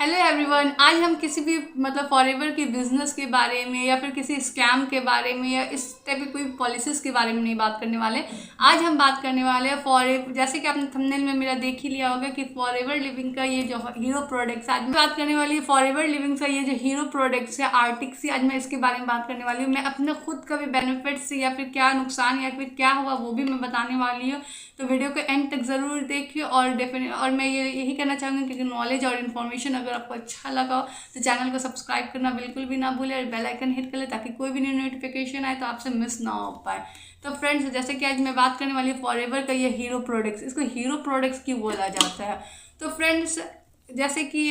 Hello everyone. आज हम किसी भी फॉरएवर के बिजनेस के बारे में या फिर किसी स्कैम के बारे में या इस टाइप की कोई पॉलिसीज के बारे में नहीं बात करने वाले। आज हम बात करने वाले हैं फॉरएवर, जैसे कि आपने थंबनेल में मेरा देख ही लिया होगा कि फॉरएवर लिविंग का ये जो हीरो प्रोडक्ट्स, आज मैं बात करने वाली है फॉरएवर लिविंग का ये जो हीरो प्रोडक्ट्स है आर्टिक्स, आज मैं इसके बारे में बात करने वाली हूँ। मैं अपने खुद का भी बेनिफिट्स या फिर क्या नुकसान या फिर क्या हुआ वो भी मैं बताने वाली हूँ। तो वीडियो को एंड तक ज़रूर देखिए और मैं यही कहना चाहूँगी कि नॉलेज और इन्फॉर्मेशन अगर आपको अच्छा लगा हो तो चैनल को सब्सक्राइब करना बिल्कुल भी ना भूलें और बेल आइकन हिट कर ले ताकि कोई भी न्यू नोटिफिकेशन आए तो आपसे मिस ना हो पाए। तो फ्रेंड्स, जैसे कि आज मैं बात करने वाली हूँ फॉरएवर का ये हीरो प्रोडक्ट्स, इसको हीरो प्रोडक्ट्स क्यों बोला जाता है। तो फ्रेंड्स, जैसे कि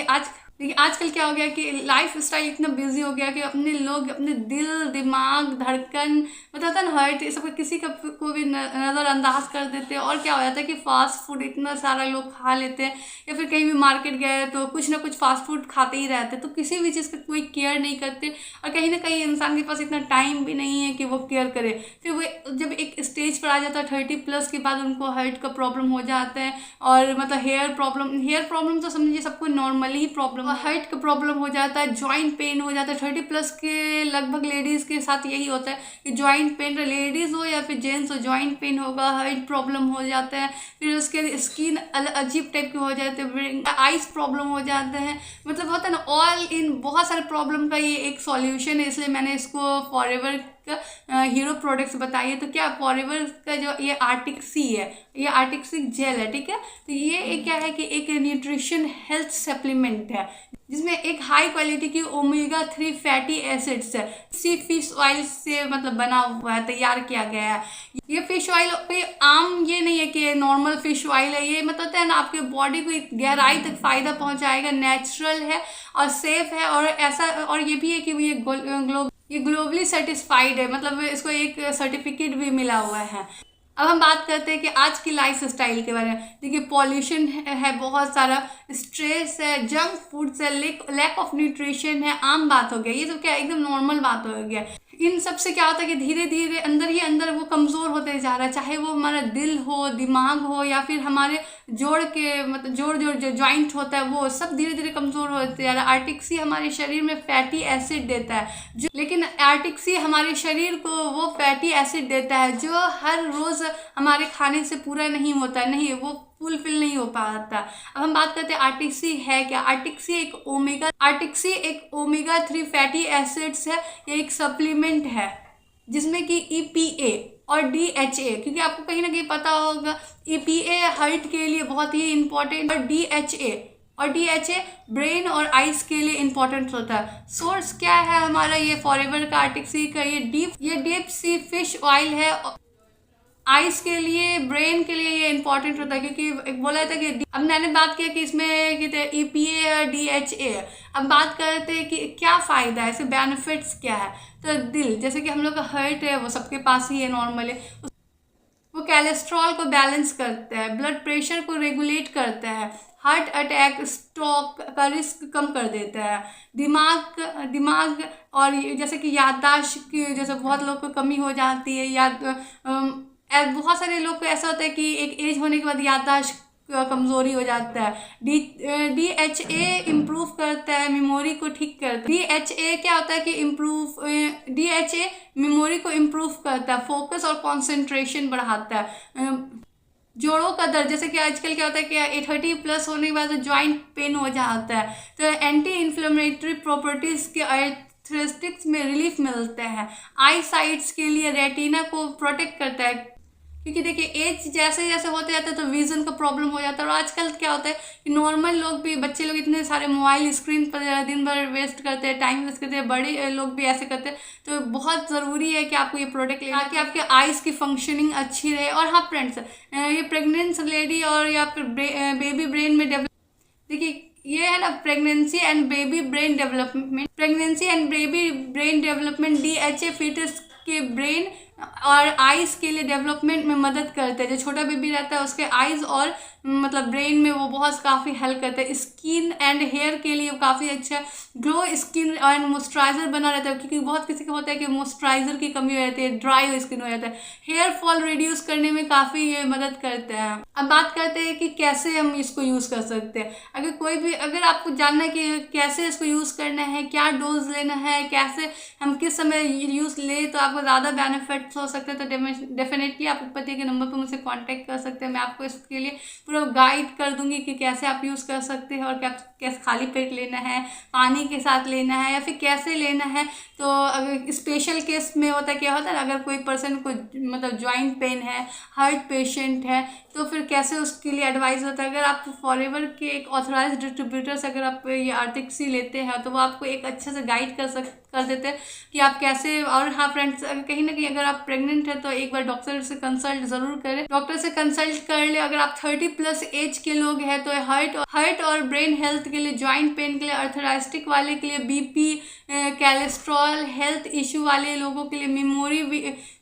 आजकल क्या हो गया कि लाइफ स्टाइल इतना बिजी हो गया कि अपने लोग अपने दिल दिमाग धड़कन मतलब ना हार्ट ये सब किसी का को भी नज़रअंदाज कर देते हैं। और क्या हो जाता है कि फास्ट फूड इतना सारा लोग खा लेते हैं या फिर कहीं भी मार्केट गए तो कुछ ना कुछ फास्ट फूड खाते ही रहते हैं, तो किसी भी चीज़ का कोई केयर नहीं करते और कहीं ना कहीं इंसान के पास इतना टाइम भी नहीं है कि वो केयर करे। फिर वो जब एक स्टेज पर आ जाता है 30+ के बाद उनको हार्ट का प्रॉब्लम हो जाता है और हेयर प्रॉब्लम तो समझिए सबको नॉर्मली ही प्रॉब्लम, हार्ट का प्रॉब्लम हो जाता है, जॉइंट पेन हो जाता है। 30+ के लगभग लेडीज़ के साथ यही होता है कि जॉइंट पेन, लेडीज़ हो या फिर जेंट्स हो, जॉइंट पेन होगा, हार्ट प्रॉब्लम हो जाता है। फिर उसके स्किन अजीब टाइप के हो जाते हैं, आइज प्रॉब्लम हो जाते हैं, मतलब होता है ना ऑल इन बहुत सारे प्रॉब्लम का ये एक सॉल्यूशन है। इसलिए मैंने इसको फॉरएवर का हीरो प्रोडक्ट्स बताइए। तो क्या फॉरएवर का जो ये आर्टिक्सी है, ये आर्टिक्सी जेल है, ठीक है। तो ये क्या है कि एक न्यूट्रिशन हेल्थ सप्लीमेंट है जिसमें एक हाई क्वालिटी की ओमेगा 3 फैटी एसिड्स है, सी फिश ऑयल से बना हुआ है, तैयार किया गया है। ये फिश ऑयल कोई आम ये नहीं है कि नॉर्मल फिश ऑयल है, ये है ना आपके बॉडी को गहराई तक फायदा पहुंचाएगा, नेचुरल है और सेफ है। और ऐसा और ये भी है कि ये ग्लोबली सर्टिफाइड है, इसको एक सर्टिफिकेट भी मिला हुआ है। अब हम बात करते हैं कि आज की लाइफ स्टाइल के बारे में। देखिए, पॉल्यूशन है बहुत सारा, स्ट्रेस है, जंक फूड्स है, लैक ऑफ न्यूट्रिशन है, आम बात हो गया। ये तो क्या एकदम नॉर्मल बात हो गया। इन सब से क्या होता है कि धीरे धीरे अंदर वो कमज़ोर होते जा रहा है, चाहे वो हमारा दिल हो, दिमाग हो या फिर हमारे जोड़ के जोड़ जो जॉइंट होता है वो सब धीरे धीरे कमज़ोर होते जा रहा है। आर्टिक्सी हमारे शरीर में फैटी एसिड देता है लेकिन आर्टिक्सी हमारे शरीर को वो फैटी एसिड देता है जो हर रोज़ हमारे खाने से पूरा नहीं होता, नहीं वो फुलफिल नहीं हो पाता। अब हम बात करते हैं आर्टिक्सी है क्या। आर्टिक्सी एक ओमेगा 3 फैटी एसिड्स है, ये एक सप्लीमेंट है जिसमें कि EPA और DHA, क्योंकि आपको कहीं ना कहीं पता होगा EPA हार्ट के लिए बहुत ही इंपॉर्टेंट और DHA ब्रेन और आइज के लिए इंपॉर्टेंट होता है। सोर्स क्या है हमारा ये फॉरएवर का आर्टिक्सी का, ये डीप सी फिश ऑयल है। आइज के लिए, ब्रेन के लिए ये इंपॉर्टेंट होता है क्योंकि एक बोला था कि अब मैंने बात किया कि इसमें EPA और DHA। अब बात करते हैं कि क्या फ़ायदा है, इसके बेनिफिट्स क्या है। तो दिल, जैसे कि हम लोग का हार्ट है वो सबके पास ही है नॉर्मली, वो कोलेस्ट्रॉल को बैलेंस करता है, ब्लड प्रेशर को रेगुलेट करता है, हार्ट अटैक स्ट्रोक का रिस्क कम कर देता है, दिमाग और जैसे कि याददाश्त की जैसे बहुत लोग को कमी हो जाती है, बहुत सारे लोग को ऐसा होता है कि एक एज होने के बाद याददाश्त कमजोरी हो जाता है। DHA इम्प्रूव करता है, मेमोरी को ठीक करता है। DHA क्या होता है कि DHA मेमोरी को इम्प्रूव करता है, फोकस और कंसंट्रेशन बढ़ाता है। जोड़ों का दर्द, जैसे कि आजकल क्या होता है कि 30+ होने के बाद जॉइंट पेन हो जाता है, तो एंटी इन्फ्लेमेटरी प्रॉपर्टीज के आर्थराइटिस में रिलीफ मिलता है। आई साइट्स के लिए रेटिना को प्रोटेक्ट करता है क्योंकि देखिए एज जैसे जैसे होते जाता है तो विजन का प्रॉब्लम हो जाता है। और आजकल क्या होता है कि नॉर्मल लोग भी, बच्चे लोग इतने सारे मोबाइल स्क्रीन पर दिन भर वेस्ट करते हैं, टाइम वेस्ट करते हैं, बड़े लोग भी ऐसे करते हैं। तो बहुत ज़रूरी है कि आपको ये प्रोडक्ट लेना कि आपके आइज़ की फंक्शनिंग अच्छी रहे। और हाँ फ्रेंड्स, ये प्रेगनेंट लेडी और या फिर बेबी ब्रेन में डेवलप, देखिए ये है ना pregnancy and baby brain development DHA foetus के ब्रेन और आइज के लिए डेवलपमेंट में मदद करते हैं। जो छोटा बेबी रहता है उसके आइज और मतलब ब्रेन में वो बहुत काफ़ी हेल्प करता है। स्किन एंड हेयर के लिए काफ़ी अच्छा है, ग्लो स्किन एंड मॉइस्चराइजर बना रहता है, क्योंकि बहुत किसी को होता है कि मॉइस्चराइजर की कमी हो जाती है, ड्राई स्किन हो जाता है। हेयर फॉल रिड्यूस करने में काफ़ी ये मदद करता है। अब बात करते हैं कि कैसे हम इसको यूज़ कर सकते हैं। अगर आपको जानना है कि कैसे इसको यूज़ करना है, क्या डोज लेना है, कैसे हम किस समय यूज़ ले तो आपको ज़्यादा बेनिफिट्स हो सकते हैं, तो डेफिनेटली आप ऊपर दिए गए नंबर पर मुझसे कांटेक्ट कर सकते हैं। मैं आपको इसके लिए पूरा गाइड कर दूंगी कि कैसे आप यूज़ कर सकते हैं और कैसे खाली पेट लेना है, पानी के साथ लेना है या फिर कैसे लेना है। तो अगर स्पेशल केस में क्या होता है ना, अगर कोई पर्सन को मतलब जॉइंट पेन है, हार्ट पेशेंट है, तो फिर कैसे उसके लिए एडवाइस होता है। अगर आप फॉरएवर के एक ऑथराइज डिस्ट्रीब्यूटर से अगर आप ये आर्टिक्सी लेते हैं तो वो आपको एक अच्छे से गाइड कर देते हैं कि आप कैसे। और हाँ फ्रेंड्स, कहीं ना कहीं अगर आप प्रेग्नेंट है तो एक बार डॉक्टर से कंसल्ट जरूर करें, डॉक्टर से कंसल्ट कर ले। अगर आप 30+ एज के लोग हैं तो हार्ट और ब्रेन हेल्थ के लिए, जॉइंट पेन के लिए, अर्थराइटिस वाले के लिए, बीपी, कोलेस्ट्रॉल, हेल्थ इशू वाले लोगों के लिए,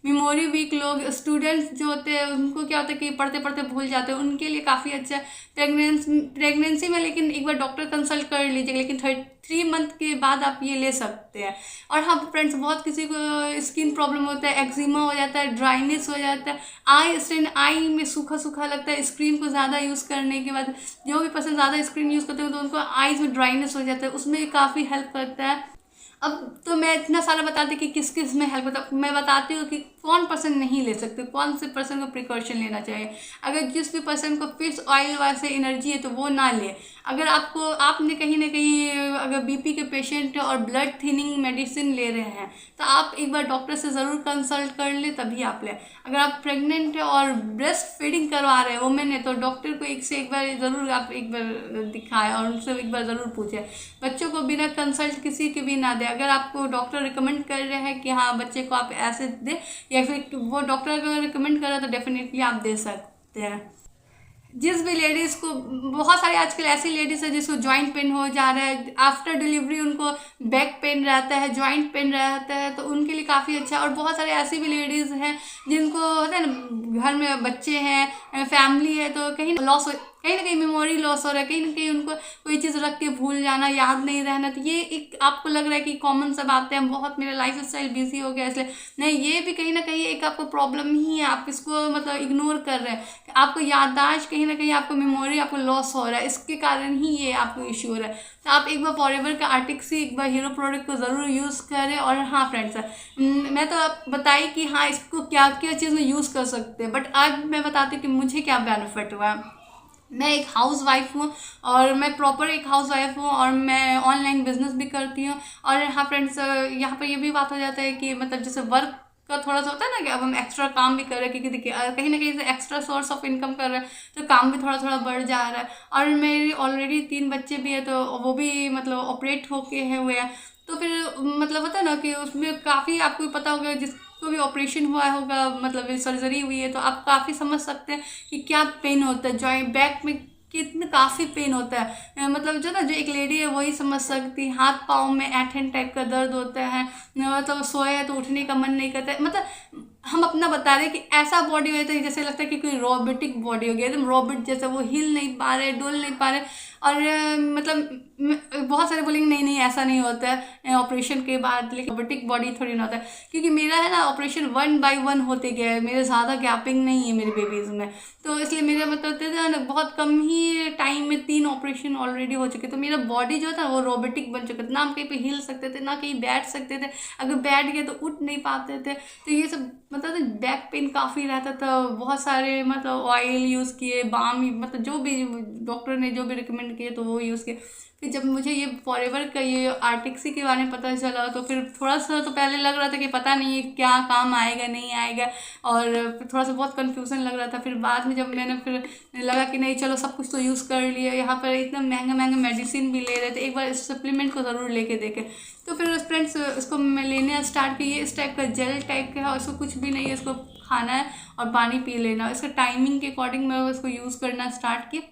मेमोरी वीक लोग, स्टूडेंट्स जो होते हैं उनको क्या होता है कि पढ़ते पढ़ते भूल जाते हैं, उनके लिए काफ़ी अच्छा है। प्रेगनेंसी में लेकिन एक बार डॉक्टर कंसल्ट कर लीजिएगा, लेकिन 3 मंथ के बाद आप ये ले सकते हैं। और हाँ फ्रेंड्स, बहुत किसी को स्किन प्रॉब्लम होता है, एक्जिमा हो जाता है, ड्राइनेस हो जाता है, आई स्ट्रेन, आई में सूखा सूखा लगता है स्क्रीन को ज़्यादा यूज़ करने के बाद। जो भी पर्सन ज़्यादा स्क्रीन यूज़ करते हैं तो उनको आईज में ड्राइनेस हो जाता है, उसमें काफ़ी हेल्प करता है। अब तो मैं इतना सारा बताती कि किस किस में हेल्प होता है। मैं बताती हूँ कि कौन पर्सन नहीं ले सकते, कौन से पर्सन को प्रिकॉशन लेना चाहिए। अगर जिस भी पर्सन को फिश ऑयल वैसे एनर्जी है तो वो ना ले। अगर आपने कहीं ना कहीं अगर बीपी के पेशेंट और ब्लड थिनिंग मेडिसिन ले रहे हैं तो आप एक बार डॉक्टर से ज़रूर कंसल्ट कर ले, तभी आप लें। अगर आप प्रेग्नेंट है और ब्रेस्ट फीडिंग करवा रहे हैं वुमेन है तो डॉक्टर को एक बार ज़रूर आप एक बार दिखाएं और उनसे एक बार ज़रूर पूछें। बच्चों को बिना कंसल्ट किसी के भी ना दें। अगर आपको डॉक्टर रिकमेंड कर रहे हैं कि हाँ बच्चे को आप ऐसे दें, या फिर वो डॉक्टर अगर रिकमेंड कर रहा है तो डेफिनेटली आप दे सकते हैं। जिस भी लेडीज़ को, बहुत सारी आजकल ऐसी लेडीज़ है जिसको जॉइंट पेन हो जा रहा है, आफ्टर डिलीवरी उनको बैक पेन रहता है, जॉइंट पेन रहता है, तो उनके लिए काफ़ी अच्छा है। और बहुत सारे ऐसी भी लेडीज़ हैं जिनको होता है ना, घर में बच्चे हैं, फैमिली है, तो कहीं ना कहीं मेमोरी लॉस हो रहा है, कहीं ना कहीं उनको कोई चीज़ रख के भूल जाना, याद नहीं रहना। तो ये एक आपको लग रहा है कि कॉमन सा बात है, बहुत मेरा लाइफ स्टाइल बिजी हो गया इसलिए नहीं, ये भी कहीं ना कहीं एक आपको प्रॉब्लम ही है। आप इसको मतलब इग्नोर कर रहे हैं, आपको याददाश्त कहीं ना कहीं, आपको मेमोरी आपको लॉस हो रहा है, इसके कारण ही ये आपको इश्यू हो रहा है। तो आप एक बार फॉरएवर का आर्टिक्सी, एक बार हीरो प्रोडक्ट को ज़रूर यूज़ करें। और हाँ फ्रेंड्स, मैं तो आप बताई कि हाँ इसको क्या क्या चीज़ में यूज़ कर सकते हैं, बट आज मैं बताती हूँ कि मुझे क्या बेनिफिट हुआ। मैं एक हाउस वाइफ हूँ और मैं प्रॉपर एक हाउस वाइफ हूँ और मैं ऑनलाइन बिजनेस भी करती हूँ। और हाँ फ्रेंड्स, यहाँ पर ये भी बात हो जाता है कि मतलब जैसे वर्क का थोड़ा सा होता है ना कि अब हम एक्स्ट्रा काम भी कर रहे हैं, क्योंकि देखिए कहीं ना कहीं से एक्स्ट्रा सोर्स ऑफ इनकम कर रहे हैं तो काम भी थोड़ा थोड़ा बढ़ जा रहा है। और मेरी ऑलरेडी 3 बच्चे भी है तो वो भी मतलब ऑपरेट होके हुए हैं, तो फिर मतलब होता है ना कि उसमें काफ़ी, आपको पता होगा जिसको भी ऑपरेशन हुआ होगा, मतलब सर्जरी हुई है, तो आप काफ़ी समझ सकते हैं कि क्या पेन होता है, जॉइंट बैक में कितने काफ़ी पेन होता है। मतलब जो एक लेडी है वही समझ सकती है। हाथ पाँव में ऐठन टाइप का दर्द होता है, मतलब सोए है तो उठने का मन नहीं करता है। मतलब हम अपना बता रहे हैं कि ऐसा बॉडी होता है जैसे लगता है कि कोई रोबोटिक बॉडी हो गया, एकदम रोबोट जैसे, वो हिल नहीं पा रहे, डोल नहीं पा रहे। और मतलब बहुत सारे बोलेंगे नहीं नहीं ऐसा नहीं होता है ऑपरेशन के बाद, लेकिन रोबोटिक बॉडी थोड़ी ना होता है। क्योंकि मेरा है ना ऑपरेशन 1 by 1 होते गया है, मेरे ज़्यादा गैपिंग नहीं है मेरे बेबीज़ में, तो इसलिए मेरे मतलब बहुत कम ही टाइम में 3 ऑपरेशन ऑलरेडी हो चुके। तो मेरा बॉडी जो था वो रोबोटिक बन चुका था, ना हम कहीं पे हिल सकते थे, ना कहीं बैठ सकते थे, अगर बैठ गए तो उठ नहीं पाते थे। तो ये सब मतलब बैक पेन काफ़ी रहता था। बहुत सारे मतलब ऑयल यूज़ किए, बाम, मतलब जो भी डॉक्टर ने जो भी रिकमेंड किए तो वो यूज़ किए। फिर जब मुझे ये फॉरएवर का ये आर्टिक्सी के बारे में पता चला तो फिर थोड़ा सा तो पहले लग रहा था कि पता नहीं क्या काम आएगा नहीं आएगा, और फिर थोड़ा सा बहुत कन्फ्यूज़न लग रहा था। फिर बाद में जब मैंने फिर लगा कि नहीं चलो सब कुछ तो यूज़ कर लिया, यहाँ पर इतना महंगा महंगा मेडिसिन भी ले रहे थे, एक बार इस सप्लीमेंट को ज़रूर लेके देखें। तो फिर फ्रेंड्स इसको मैं लेने स्टार्ट की। ये इस टाइप का जेल टाइप का है और इसको कुछ भी नहीं है, इसको खाना है और पानी पी लेना। इसका टाइमिंग के अकॉर्डिंग मैं इसको यूज़ करना स्टार्ट की।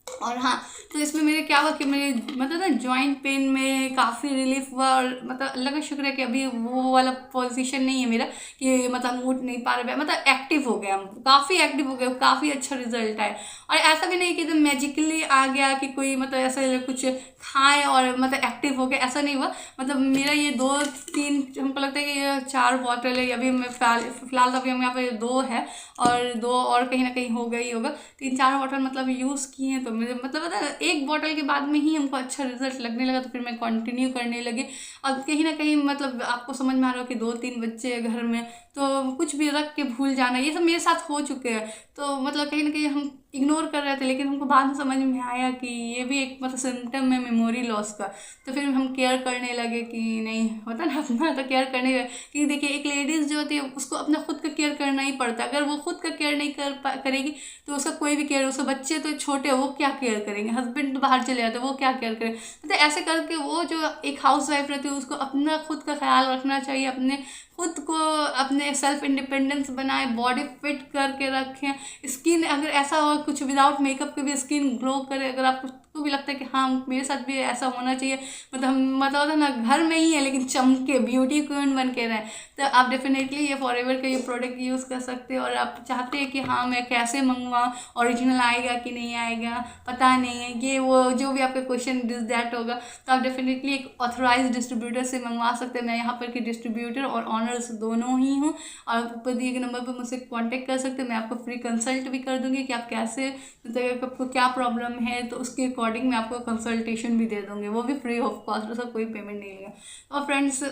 और हाँ, तो इसमें मेरे क्या हुआ कि मेरे मतलब ना जॉइंट पेन में काफ़ी रिलीफ हुआ, और मतलब अल्लाह का शुक्र है कि अभी वो वाला पोजीशन नहीं है मेरा कि मतलब उठ नहीं पा रहे, मतलब एक्टिव हो गया, हम काफ़ी एक्टिव हो गए, काफ़ी अच्छा रिजल्ट आया। और ऐसा भी नहीं कि एकदम मैजिकली आ गया कि कोई मतलब ऐसा कुछ खाए और मतलब एक्टिव हो गया, ऐसा नहीं हुआ। मतलब मेरा ये 2-3, हमको लगता है कि ये 4 बॉटल है अभी, मैं फिलहाल तो अभी हम यहाँ पे 2 है, और 2 और कहीं ना कहीं हो गई होगा, 3-4 बॉटल मतलब यूज़ किए हैं। तो मुझे मतलब पता है, एक बॉटल के बाद में ही हमको अच्छा रिजल्ट लगने लगा, तो फिर मैं कंटिन्यू करने लगी। और कहीं ना कहीं मतलब आपको समझ में आ रहा हो कि 2-3 बच्चे हैं घर में, तो कुछ भी रख के भूल जाना, ये सब मेरे साथ हो चुके हैं। तो मतलब कहीं ना कहीं हम इग्नोर कर रहे थे, लेकिन हमको बाद में समझ में आया कि ये भी एक मतलब सिम्टम है मेमोरी लॉस का। तो फिर हम केयर करने लगे कि नहीं होता ना अपना, तो केयर करने लगे कि देखिए एक लेडीज़ जो होती है उसको अपना खुद का केयर करना ही पड़ता है। अगर वो खुद का केयर नहीं करेगी तो उसका कोई भी केयर, उसके बच्चे तो छोटे हैं वो क्या केयर करेंगे, हस्बैंड तो बाहर चले जाते हैं वो क्या केयर करें। तो ऐसे करके वो जो एक हाउस वाइफ रहती है उसको अपना खुद का ख्याल रखना चाहिए, अपने खुद को अपने सेल्फ इंडिपेंडेंस बनाए, बॉडी फिट करके रखें। स्किन अगर ऐसा हो कुछ विदाउट मेकअप के भी स्किन ग्लो करे, अगर आपको भी लगता है कि हाँ मेरे साथ भी ऐसा होना चाहिए, मतलब हम मतलब होता है ना घर में ही है लेकिन चमके ब्यूटी क्वीन बन के रहें, तो आप डेफिनेटली ये फॉरएवर का ये प्रोडक्ट यूज़ कर सकते हो। और आप चाहते हैं कि हाँ मैं कैसे मंगवाऊँ, ओरिजिनल आएगा कि नहीं आएगा पता नहीं है, ये वो जो भी आपका क्वेश्चन दिस दैट होगा, तो आप डेफिनेटली एक ऑथराइज डिस्ट्रीब्यूटर से मंगवा सकते हैं। मैं यहाँ पर कि डिस्ट्रीब्यूटर और ऑनर्स दोनों ही हूँ, और आप ऊपर दिए गए नंबर पर मुझसे कांटेक्ट कर सकते हैं। मैं आपको फ्री कंसल्ट भी कर दूँगी कि आप कैसे, मतलब आपको क्या प्रॉब्लम है, तो उसके अकॉर्डिंग मैं आपको कंसल्टेशन भी दे दूँगी, वो भी फ्री ऑफ कॉस्ट, उसका कोई पेमेंट नहीं लेगा। और फ्रेंड्स,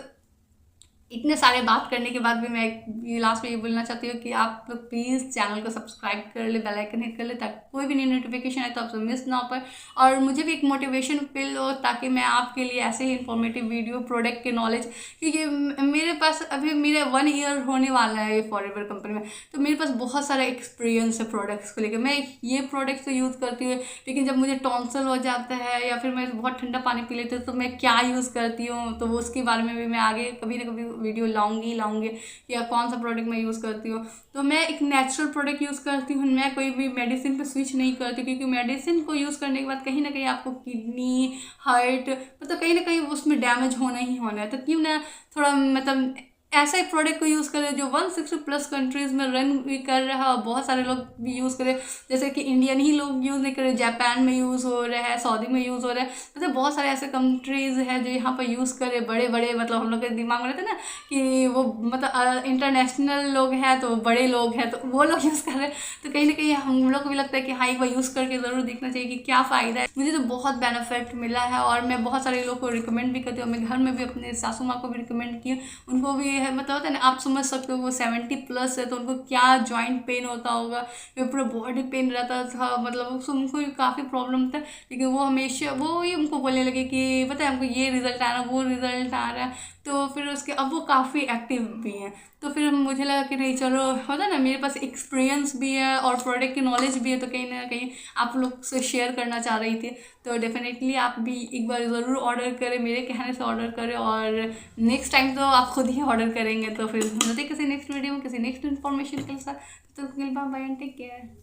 इतने सारे बात करने के बाद भी मैं ये लास्ट में ये बोलना चाहती हूँ कि आप लोग प्लीज़ चैनल को सब्सक्राइब कर ले, बेल आइकन हिट कर ले, ताकि कोई भी नई नोटिफिकेशन आए तो आपसे मिस ना हो पाए, और मुझे भी एक मोटिवेशन फील हो, ताकि मैं आपके लिए ऐसे ही इन्फॉर्मेटिव वीडियो, प्रोडक्ट के नॉलेज, क्योंकि मेरे पास अभी मेरा 1 ईयर होने वाला है ये फॉरएवर कंपनी में, तो मेरे पास बहुत सारा एक्सपीरियंस है प्रोडक्ट्स को लेकर। मैं ये प्रोडक्ट्स तो यूज़ करती हूँ, लेकिन जब मुझे टॉन्सल हो जाता है या फिर मैं बहुत ठंडा पानी पी लेती हूँ तो मैं क्या यूज़ करती हूँ, तो वो उसके बारे में भी मैं आगे कभी ना कभी वीडियो लाऊंगी, या कौन सा प्रोडक्ट मैं यूज़ करती हूँ। तो मैं एक नेचुरल प्रोडक्ट यूज़ करती हूँ, मैं कोई भी मेडिसिन पे स्विच नहीं करती, क्योंकि मेडिसिन को यूज़ करने के बाद कहीं ना कहीं आपको किडनी, हार्ट, मतलब कहीं ना कहीं उसमें डैमेज होना ही होना है। तो क्यों ना थोड़ा मतलब ऐसा एक प्रोडक्ट को यूज़ करें जो 160+ कंट्रीज़ में रन भी कर रहा है, और बहुत सारे लोग भी यूज़ करें, जैसे कि इंडियन ही लोग यूज़ नहीं करें, जापान में यूज़ हो रहा है, सऊदी में यूज़ हो रहा है, मतलब बहुत सारे ऐसे कंट्रीज़ हैं जो यहाँ पर यूज़ करें, बड़े बड़े, मतलब हम लोग के दिमाग में रहते हैं ना कि वो मतलब इंटरनेशनल लोग हैं तो बड़े लोग हैं, तो वो लोग यूज़ कर रहे हैं, तो कहीं ना कहीं हम लोग को भी लगता है कि हाँ एक बार यूज़ करके ज़रूर देखना चाहिए कि क्या फ़ायदा है। मुझे तो बहुत बेनिफिट मिला है, और मैं बहुत सारे लोग को रिकमेंड भी करती हूँ। मैं घर में भी अपने सासू माँ को भी रिकमेंड की, उनको भी है, मतलब होता है ना, आप समझ सकते हो वो 70+ है तो उनको क्या जॉइंट पेन होता होगा, ये पूरा बॉडी पेन रहता था, मतलब उनको काफ़ी प्रॉब्लम था, लेकिन वो हमेशा वो ही उनको बोलने लगे कि पता है हमको ये रिजल्ट आ रहा है, वो रिजल्ट आ रहा है, तो फिर उसके अब वो काफ़ी एक्टिव भी हैं। तो फिर मुझे लगा कि नहीं चलो, होता ना मेरे पास एक्सपीरियंस भी है और प्रोडक्ट की नॉलेज भी है, तो कहीं ना कहीं आप लोग से शेयर करना चाह रही थी। तो डेफिनेटली आप भी एक बार ज़रूर ऑर्डर करें, मेरे कहने से ऑर्डर करें, और नेक्स्ट टाइम तो आप खुद ही ऑर्डर करेंगे। तो फिर मिलते किसी नेक्स्ट वीडियो में किसी नेक्स्ट इन्फॉर्मेशन के साथ, तो bye bye and take care.